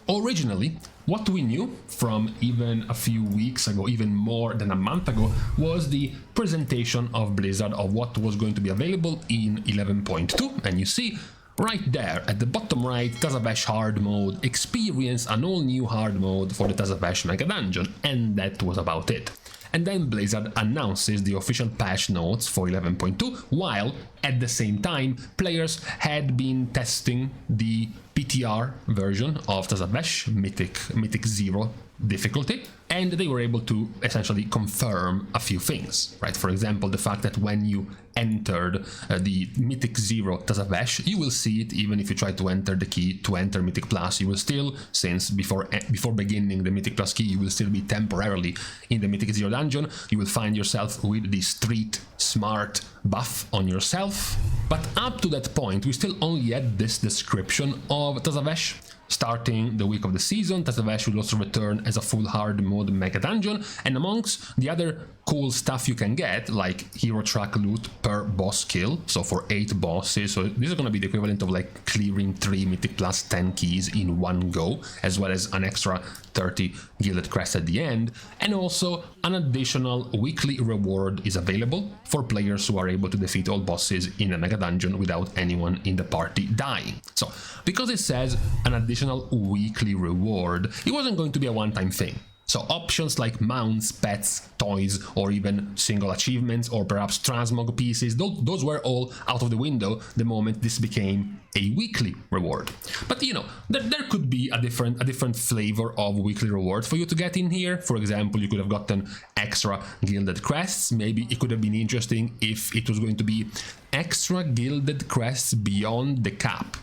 Originally, what we knew from even a few weeks ago, even more than a month ago, was the presentation of Blizzard of what was going to be available in 11.2, and you see right there at the bottom right, Tazavesh hard mode, experience an all new hard mode for the Tazavesh Megadungeon, and that was about it. And then Blizzard announces the official patch notes for 11.2, while at the same time players had been testing the PTR version of Tazavesh, Mythic 0 difficulty, and they were able to essentially confirm a few things, right? For example, the fact that when you entered the Mythic 0 Tazavesh, you will see it even if you try to enter the key to enter Mythic Plus. You will still, since before beginning the Mythic Plus key, you will still be temporarily in the Mythic 0 dungeon. You will find yourself with the Street Smart buff on yourself. But up to that point, we still only had this description of Tazavesh. Starting the week of the season, Tazavesh will also return as a full hard mode Megadungeon, and amongst the other cool stuff you can get, like hero track loot per boss kill, so for 8 bosses, so this is going to be the equivalent of like clearing 3 Mythic Plus 10 keys in one go, as well as an extra 30 gilded crests at the end, and also an additional weekly reward is available for players who are able to defeat all bosses in a Megadungeon without anyone in the party dying. So, because it says an additional weekly reward, it wasn't going to be a one-time thing. So options like mounts, pets, toys, or even single achievements, or perhaps transmog pieces, those were all out of the window the moment this became a weekly reward. But you know, there could be a different flavor of weekly reward for you to get in here. For example, you could have gotten extra gilded crests. Maybe it could have been interesting if it was going to be extra gilded crests beyond the cap.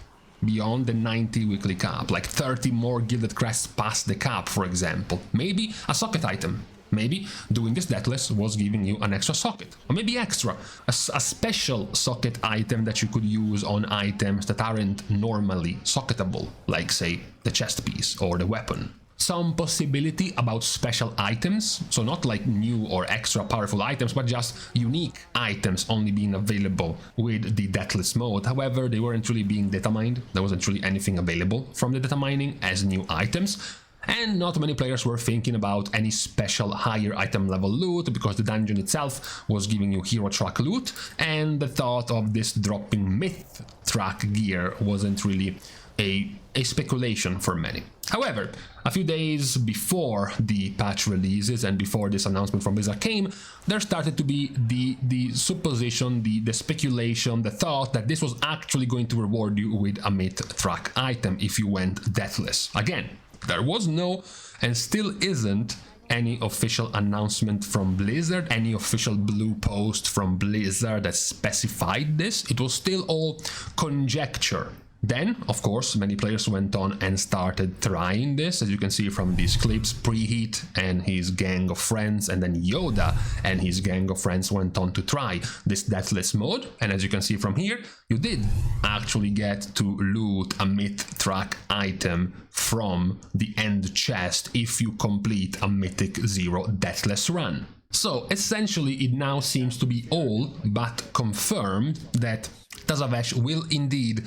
Beyond the 90 weekly cap, like 30 more gilded crests past the cap, for example. Maybe a socket item. Maybe doing this Deathless was giving you an extra socket, or maybe extra, a special socket item that you could use on items that aren't normally socketable, like say the chest piece or the weapon. Some possibility about special items, so not like new or extra powerful items, but just unique items only being available with the Deathless mode. However, they weren't really being data mined. There wasn't really anything available from the data mining as new items. And not many players were thinking about any special higher item level loot, because the dungeon itself was giving you hero track loot, and the thought of this dropping myth track gear wasn't really a speculation for many. However, a few days before the patch releases and before this announcement from Blizzard came, there started to be the supposition, the speculation, the thought that this was actually going to reward you with a myth track item if you went Deathless. Again, there was no, and still isn't, any official announcement from Blizzard, any official blue post from Blizzard that specified this. It was still all conjecture. Then, of course, many players went on and started trying this, as you can see from these clips. Preheat and his gang of friends, and then Yoda and his gang of friends went on to try this Deathless mode, and as you can see from here, you did actually get to loot a myth track item from the end chest if you complete a Mythic 0 Deathless run. So essentially it now seems to be all but confirmed that Tazavesh will indeed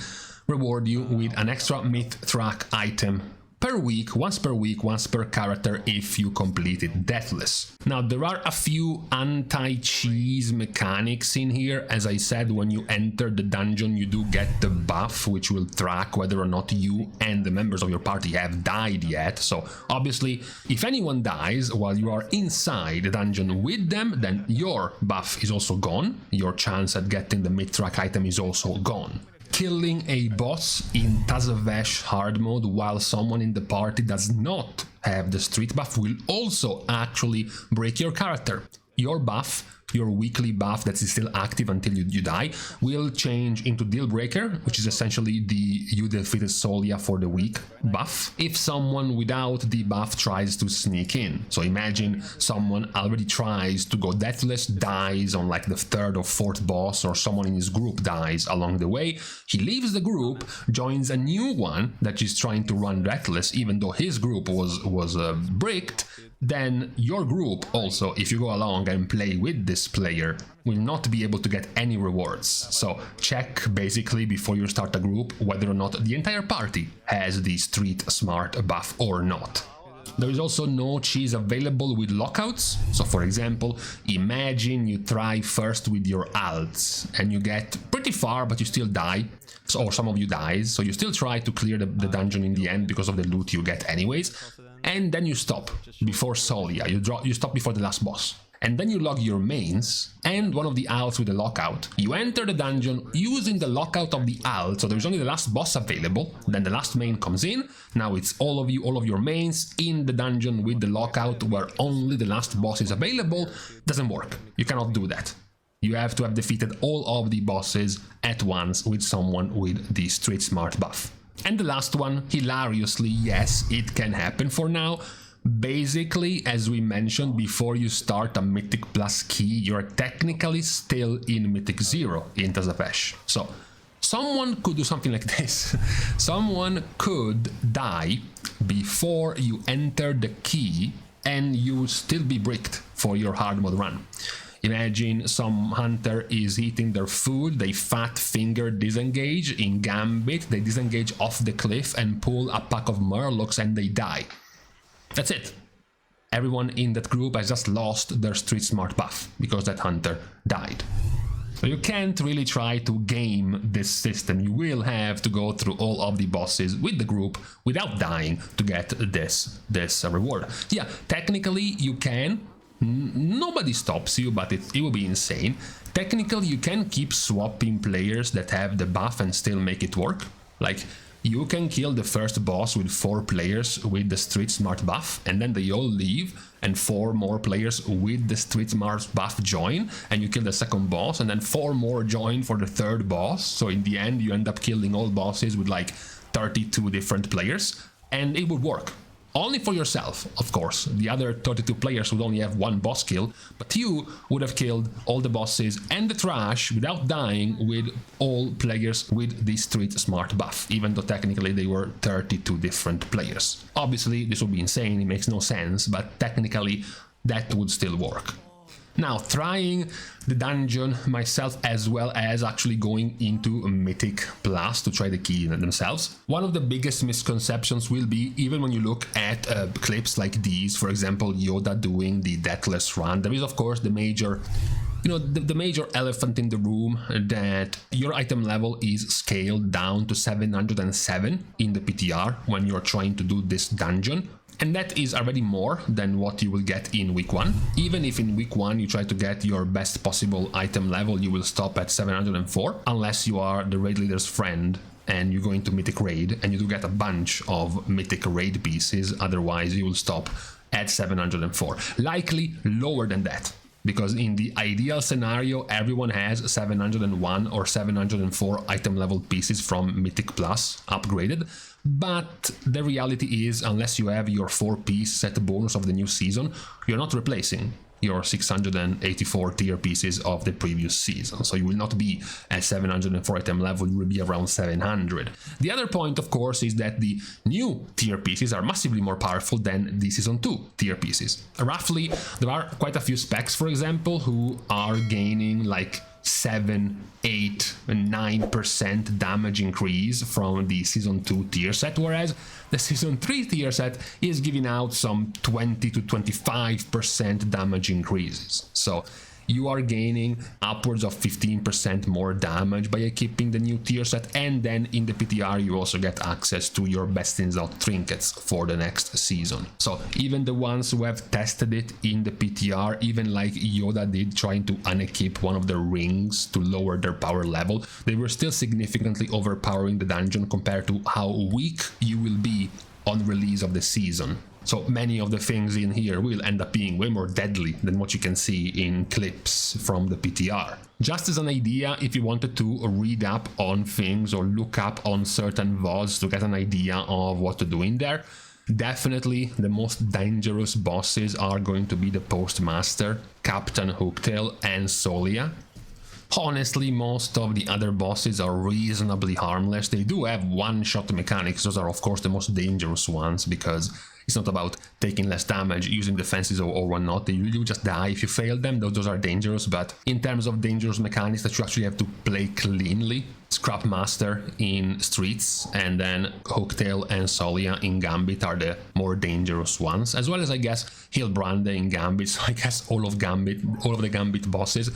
reward you with an extra myth track item per week, once per character if you completed Deathless. Now, there are a few anti-cheese mechanics in here. As I said, when you enter the dungeon, you do get the buff, which will track whether or not you and the members of your party have died yet. So obviously, if anyone dies while you are inside the dungeon with them, then your buff is also gone. Your chance at getting the myth track item is also gone. Killing a boss in Tazavesh hard mode while someone in the party does not have the street buff will also actually break your character. Your buff, your weekly buff that is still active until you die, will change into Deal Breaker, which is essentially the you defeated Solia for the week buff, if someone without the buff tries to sneak in. So imagine someone already tries to go Deathless, dies on like the 3rd or 4th boss, or someone in his group dies along the way. He leaves the group, joins a new one that is trying to run Deathless, even though his group was bricked, then your group also, if you go along and play with this player, will not be able to get any rewards. So check basically before you start a group whether or not the entire party has the street smart buff or not. There is also no cheese available with lockouts. So for example, imagine you try first with your alts and you get pretty far but you still die. So, or some of you dies, so you still try to clear the dungeon in the end because of the loot you get anyways. And then you stop before Solia, you stop before the last boss. And then you log your mains and one of the alts with the lockout. You enter the dungeon using the lockout of the alt, so there's only the last boss available, then the last main comes in, now it's all of you, all of your mains in the dungeon with the lockout where only the last boss is available. Doesn't work, you cannot do that. You have to have defeated all of the bosses at once with someone with the street smart buff. And the last one, hilariously, yes, it can happen for now. Basically, as we mentioned, before you start a Mythic Plus key, you're technically still in Mythic 0 in Tazavesh. So, someone could do something like this. Someone could die before you enter the key and you will still be bricked for your hard mode run. Imagine some hunter is eating their food, they fat finger disengage in Gambit, they disengage off the cliff and pull a pack of murlocs and they die. That's it. Everyone in that group has just lost their street smart buff because that hunter died. So you can't really try to game this system. You will have to go through all of the bosses with the group without dying to get this reward. Yeah, technically you can. Nobody stops you, but it will be insane. Technically, you can keep swapping players that have the buff and still make it work. Like, you can kill the first boss with 4 players with the street smart buff, and then they all leave, and 4 more players with the street smart buff join, and you kill the second boss, and then 4 more join for the third boss. So in the end, you end up killing all bosses with like 32 different players, and it would work. Only for yourself, of course. The other 32 players would only have 1 boss kill, but you would have killed all the bosses and the trash without dying with all players with the street smart buff, even though technically they were 32 different players. Obviously, this would be insane, it makes no sense, but technically that would still work. Now, trying the dungeon myself as well as actually going into Mythic Plus to try the key themselves. One of the biggest misconceptions will be, even when you look at clips like these, for example, Yoda doing the Deathless run, there is of course the major, the major elephant in the room that your item level is scaled down to 707 in the PTR when you're trying to do this dungeon. And that is already more than what you will get in week 1. Even if in week 1 you try to get your best possible item level, you will stop at 704, unless you are the raid leader's friend and you go into Mythic Raid and you do get a bunch of Mythic Raid pieces, otherwise you will stop at 704. Likely lower than that, because in the ideal scenario everyone has 701 or 704 item level pieces from Mythic Plus upgraded. But the reality is, unless you have your 4-piece set bonus of the new season, you're not replacing your 684 tier pieces of the previous season. So you will not be at 704 item level, you will be around 700. The other point, of course, is that the new tier pieces are massively more powerful than the Season 2 tier pieces. Roughly, there are quite a few specs, for example, who are gaining like 7, 8, and 9% damage increase from the Season 2 tier set, whereas the Season 3 tier set is giving out some 20 to 25% damage increases. So you are gaining upwards of 15% more damage by equipping the new tier set, and then in the PTR you also get access to your best in slot trinkets for the next season. So even the ones who have tested it in the PTR, even like Yoda did, trying to unequip one of the rings to lower their power level, they were still significantly overpowering the dungeon compared to how weak you will be on release of the season. So many of the things in here will end up being way more deadly than what you can see in clips from the PTR. Just as an idea, if you wanted to read up on things or look up on certain VODs to get an idea of what to do in there, definitely the most dangerous bosses are going to be the Postmaster, Captain Hooktail, and Solia. Honestly, most of the other bosses are reasonably harmless. They do have one-shot mechanics. Those are of course the most dangerous ones, because It's not about taking less damage, using defenses or whatnot. You just die if you fail them. Those are dangerous, but in terms of dangerous mechanics that you actually have to play cleanly, Scrapmaster in Streets and then Hooktail and Solia in Gambit are the more dangerous ones, as well as I guess Hilbrande in Gambit. So I guess all of the Gambit bosses.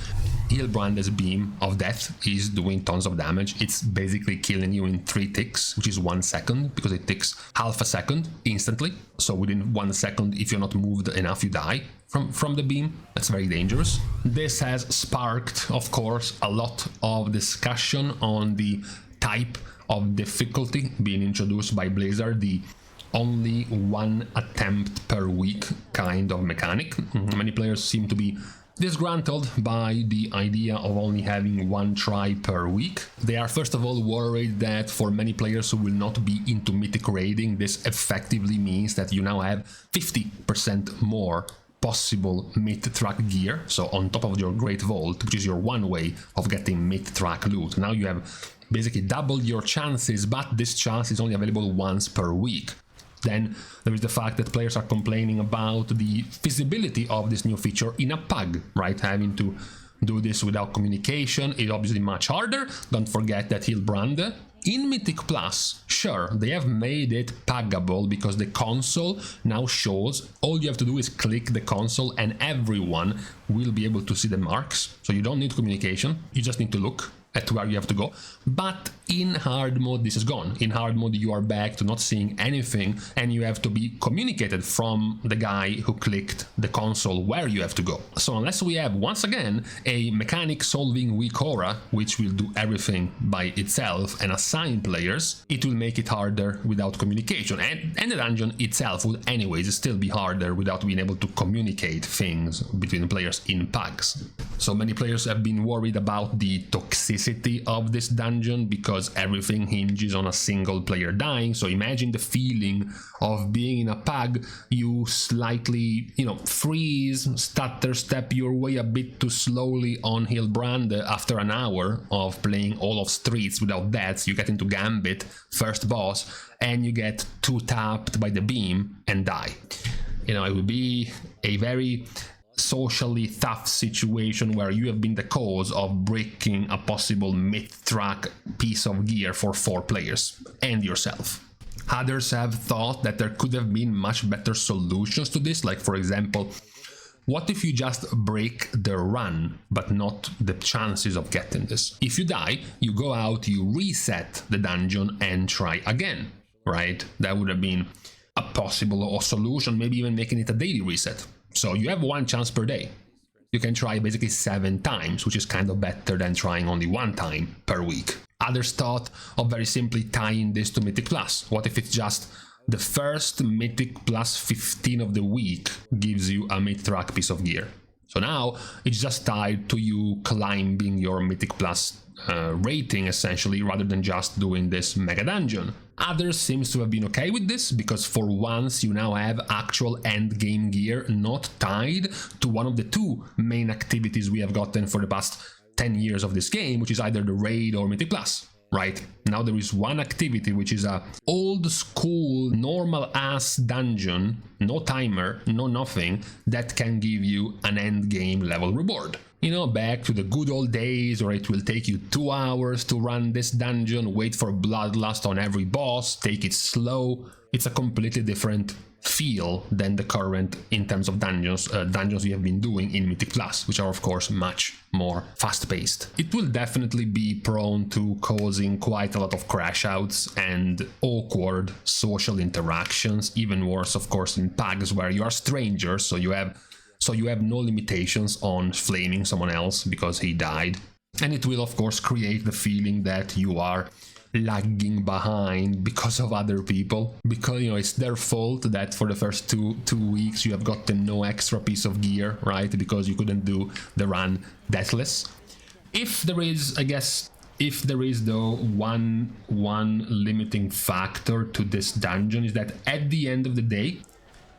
Hilbrande's Beam of Death is doing tons of damage. It's basically killing you in 3 ticks, which is 1 second, because it takes half a second instantly. So within 1 second, if you're not moved enough, you die from the beam. That's very dangerous. This has sparked, of course, a lot of discussion on the type of difficulty being introduced by Blizzard, the only 1 attempt per week kind of mechanic. Many players seem to be disgruntled by the idea of only having 1 try per week. They are first of all worried that for many players who will not be into Mythic Raiding, this effectively means that you now have 50% more possible mid-track gear, so on top of your Great Vault, which is your one way of getting mid-track loot. Now you have basically doubled your chances, but this chance is only available once per week. Then there is the fact that players are complaining about the feasibility of this new feature in a pug, right? Having to do this without communication is obviously much harder. Don't forget that Hilbrande in Mythic Plus, sure, they have made it puggable because the console now shows all you have to do is click the console and everyone will be able to see the marks. So you don't need communication, you just need to look at where you have to go. But in hard mode this is gone. In hard mode you are back to not seeing anything and you have to be communicated from the guy who clicked the console where you have to go. So unless we have once again a mechanic solving weak aura which will do everything by itself and assign players, it will make it harder without communication, and the dungeon itself would anyways still be harder without being able to communicate things between players in packs. So many players have been worried about the toxicity of this dungeon because everything hinges on a single player dying. So imagine the feeling of being in a pug, you slightly, freeze, stutter step your way a bit too slowly on Hilbrande after an hour of playing all of Streets without deaths, you get into Gambit, first boss, and you get 2-tapped by the beam and die. It would be a very socially tough situation where you have been the cause of breaking a possible mid-track piece of gear for 4 players and yourself. Others have thought that there could have been much better solutions to this, like for example, what if you just break the run but not the chances of getting this? If you die, you go out, you reset the dungeon and try again, right? That would have been a possible solution, maybe even making it a daily reset. So you have 1 chance per day. You can try basically 7 times, which is kind of better than trying only 1 time per week. Others thought of very simply tying this to Mythic Plus. What if it's just the first Mythic Plus 15 of the week gives you a mid-track piece of gear? So now it's just tied to you climbing your Mythic Plus rating essentially, rather than just doing this Megadungeon. Others seems to have been okay with this because for once you now have actual end game gear not tied to one of the 2 main activities we have gotten for the past 10 years of this game, which is either the raid or Mythic Plus. Right, now there is one activity which is a old school normal ass dungeon, no timer, no nothing, that can give you an end game level reward. Back to the good old days where it will take you 2 hours to run this dungeon, wait for bloodlust on every boss, take it slow. It's a completely different feel than the current in terms of dungeons we have been doing in Mythic Plus, which are of course much more fast-paced. It will definitely be prone to causing quite a lot of crash outs and awkward social interactions, even worse of course in PAGs where you are strangers, so you have no limitations on flaming someone else because he died. And it will of course create the feeling that you are lagging behind because of other people, because it's their fault that for the first two weeks you have gotten no extra piece of gear, right? Because you couldn't do the run Deathless. If there is though one limiting factor to this dungeon, is that at the end of the day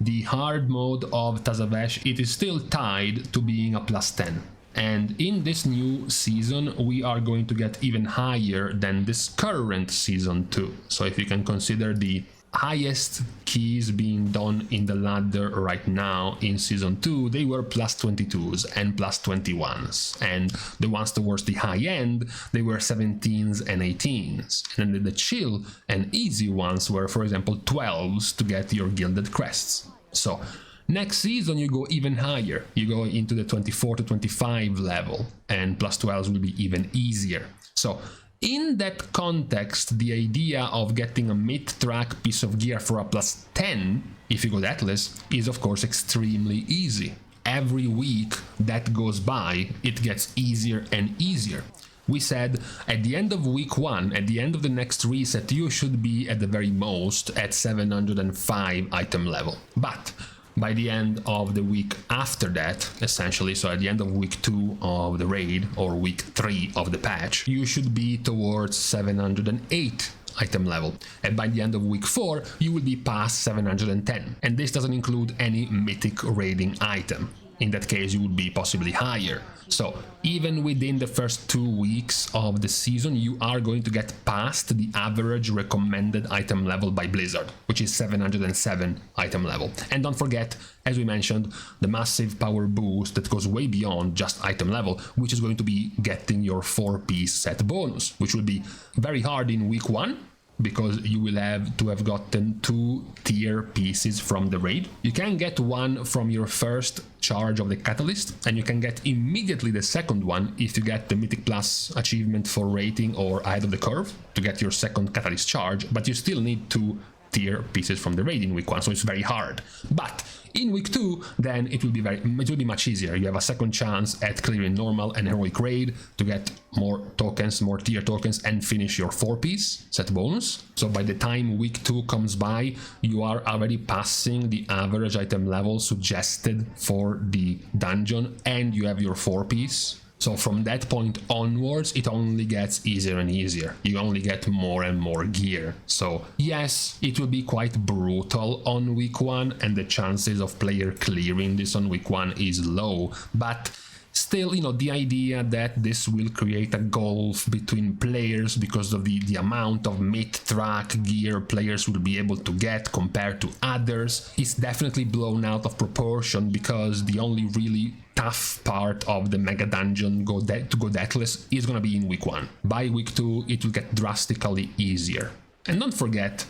the hard mode of Tazavesh, it is still tied to being a +10. And in this new season, we are going to get even higher than this current season 2. So if you can consider the highest keys being done in the ladder right now in Season 2, they were plus 22s and plus 21s. And the ones towards the high end, they were 17s and 18s. And then the chill and easy ones were, for example, 12s to get your gilded crests. So next season you go even higher. You go into the 24 to 25 level, and plus 12s will be even easier. So in that context, the idea of getting a mid-track piece of gear for a plus 10, if you go Deathless, is of course extremely easy. Every week that goes by, it gets easier and easier. We said at the end of week 1, at the end of the next reset, you should be at the very most at 705 item level. But by the end of the week after that, essentially, so at the end of week 2 of the raid or week 3 of the patch, you should be towards 708 item level, and by the end of week 4 you will be past 710, and this doesn't include any mythic raiding item. In that case, you would be possibly higher. So even within the first 2 weeks of the season, you are going to get past the average recommended item level by Blizzard, which is 707 item level. And don't forget, as we mentioned, the massive power boost that goes way beyond just item level, which is going to be getting your 4-piece set bonus, which will be very hard in week 1, because you will have to have gotten 2 tier pieces from the raid. You can get one from your first charge of the catalyst, and you can get immediately the second one if you get the Mythic Plus achievement for rating or ahead of the curve to get your second catalyst charge, but you still need 2 tier pieces from the raid in week 1, so it's very hard. But in week 2, then it will be much easier. You have a second chance at clearing normal and heroic raid to get more tokens, more tier tokens, and finish your 4-piece set bonus. So by the time week 2 comes by, you are already passing the average item level suggested for the dungeon, and you have your 4-piece. So from that point onwards, it only gets easier and easier. You only get more and more gear. So yes, it will be quite brutal on week 1, and the chances of player clearing this on week 1 is low, but still, you know, the idea that this will create a gulf between players because of the amount of mid-track gear players will be able to get compared to others is definitely blown out of proportion, because the only really tough part of the Megadungeon to go Deathless is going to be in week 1. By week 2, it will get drastically easier. And don't forget,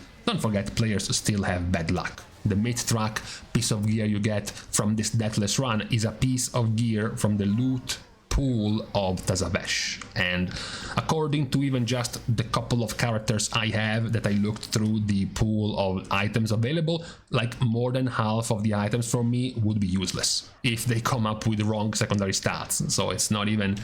players still have bad luck. The mid-track piece of gear you get from this Deathless run is a piece of gear from the loot pool of Tazavesh, and according to even just the couple of characters I have that I looked through the pool of items available, like more than half of the items from me would be useless if they come up with wrong secondary stats, so it's not even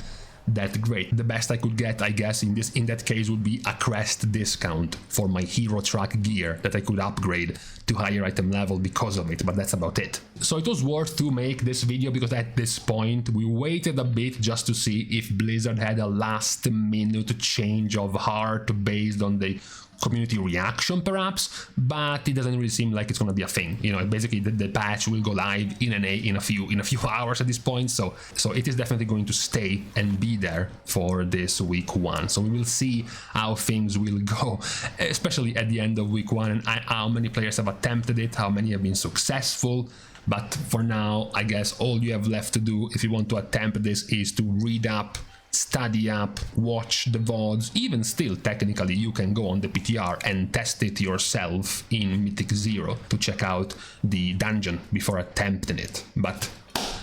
that great. The best I could get, I guess, in that case would be a crest discount for my hero track gear that I could upgrade to higher item level because of it, but that's about it. So it was worth to make this video because at this point we waited a bit just to see if Blizzard had a last minute change of heart based on the community reaction perhaps, but it doesn't really seem like it's gonna be a thing. You know, basically the patch will go live in a few hours at this point, so it is definitely going to stay and be there for this week 1. So we will see how things will go, especially at the end of week 1, and how many players have attempted it, how many have been successful. But for now, I guess all you have left to do if you want to attempt this is to read up, study up, watch the VODs. Even still, technically, you can go on the PTR and test it yourself in Mythic 0 to check out the dungeon before attempting it. But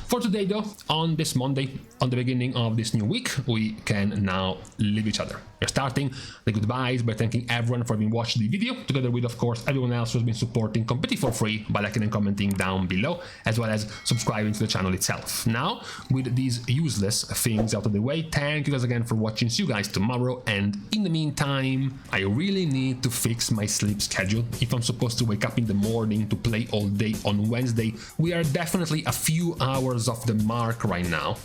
for today though, on this Monday, on the beginning of this new week, we can now leave each other. We're starting the goodbyes by thanking everyone for having watched the video, together with, of course, everyone else who's been supporting completely for free by liking and commenting down below, as well as subscribing to the channel itself. Now, with these useless things out of the way, thank you guys again for watching. See you guys tomorrow, and in the meantime, I really need to fix my sleep schedule. If I'm supposed to wake up in the morning to play all day on Wednesday, we are definitely a few hours off the mark right now.